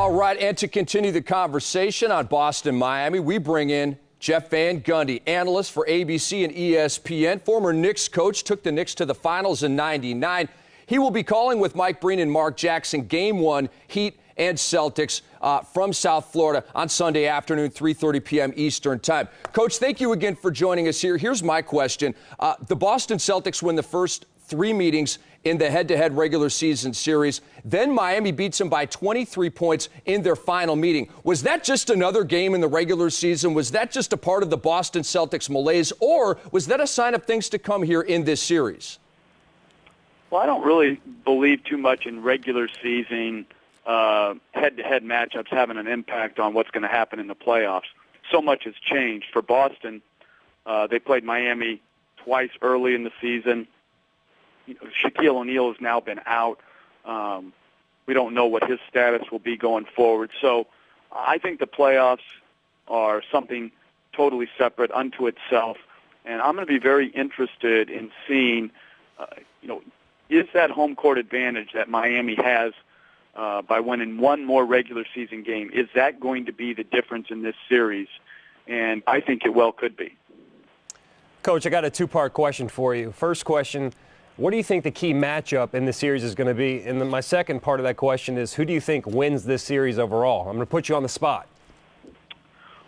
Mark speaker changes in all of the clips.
Speaker 1: All right, and to continue the conversation on Boston, Miami, we bring in Jeff Van Gundy, analyst for ABC and ESPN. Former Knicks coach, took the Knicks to the finals in '99. He will be calling with Mike Breen and Mark Jackson Game 1, Heat and Celtics from South Florida on Sunday afternoon, 3:30 p.m. Eastern Time. Coach, thank you again for joining us here. Here's my question. The Boston Celtics win the first 3 meetings in the head-to-head regular season series. Then Miami beats them by 23 points in their final meeting. Was that just another game in the regular season? Was that just a part of the Boston Celtics malaise, or was that a sign of things to come here in this series?
Speaker 2: Well, I don't really believe too much in regular season head-to-head matchups having an impact on what's going to happen in the playoffs. So much has changed. For Boston, they played Miami twice early in the season. Shaquille O'Neal has now been out. We don't know what his status will be going forward. So I think the playoffs are something totally separate unto itself. And I'm going to be very interested in seeing, is that home court advantage that Miami has by winning one more regular season game, is that going to be the difference in this series? And I think it well could be.
Speaker 3: Coach, I got a 2-part question for you. First question, what do you think the key matchup in this series is going to be? And then my second part of that question is, who do you think wins this series overall? I'm going to put you on the spot.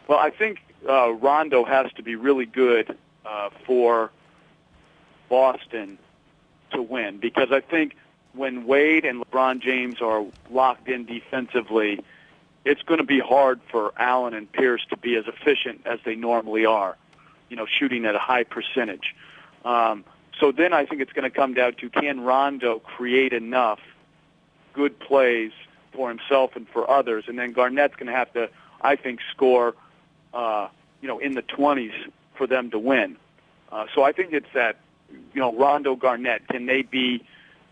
Speaker 2: Well, I think Rondo has to be really good for Boston to win, because I think when Wade and LeBron James are locked in defensively, it's going to be hard for Allen and Pierce to be as efficient as they normally are, shooting at a high percentage. So then I think it's going to come down to, can Rondo create enough good plays for himself and for others? And then Garnett's going to have to, I think, score, in the 20s for them to win. So I think it's that, Rondo, Garnett, can they be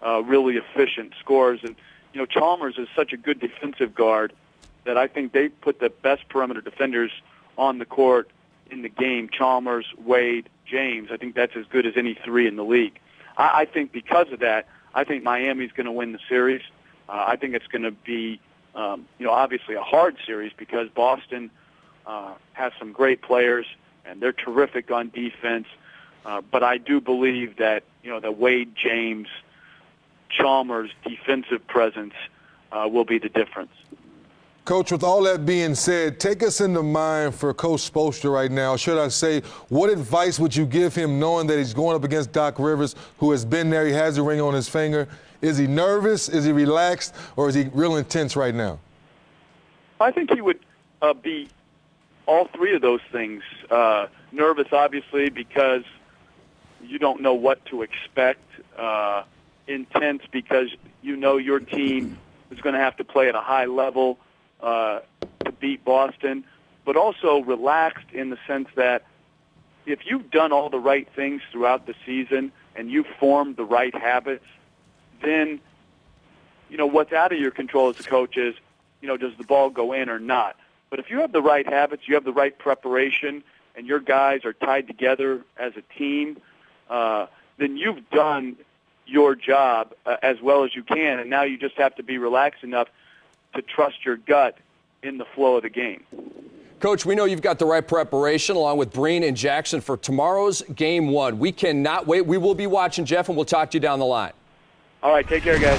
Speaker 2: really efficient scorers? And, Chalmers is such a good defensive guard that I think they put the best perimeter defenders on the court in the game. Chalmers, Wade, James, I think that's as good as any 3 in the league. I think because of that, I think Miami's going to win the series. I think it's going to be, obviously a hard series because Boston has some great players, and they're terrific on defense. But I do believe that, the Wade, James, Chalmers defensive presence will be the difference.
Speaker 4: Coach, with all that being said, take us into mind for Coach Spoelstra right now. Should I say, what advice would you give him knowing that he's going up against Doc Rivers, who has been there, he has the ring on his finger? Is he nervous, is he relaxed, or is he real intense right now?
Speaker 2: I think he would be all 3 of those things. Nervous, obviously, because you don't know what to expect. Intense because your team is going to have to play at a high level to beat Boston, but also relaxed in the sense that if you've done all the right things throughout the season and you've formed the right habits, then, what's out of your control as a coach is, does the ball go in or not? But if you have the right habits, you have the right preparation, and your guys are tied together as a team, then you've done your job as well as you can, and now you just have to be relaxed enough to trust your gut in the flow of the game.
Speaker 1: Coach, we know you've got the right preparation along with Breen and Jackson for tomorrow's Game 1. We cannot wait. We will be watching, Jeff, and we'll talk to you down the line.
Speaker 2: All right, take care, guys.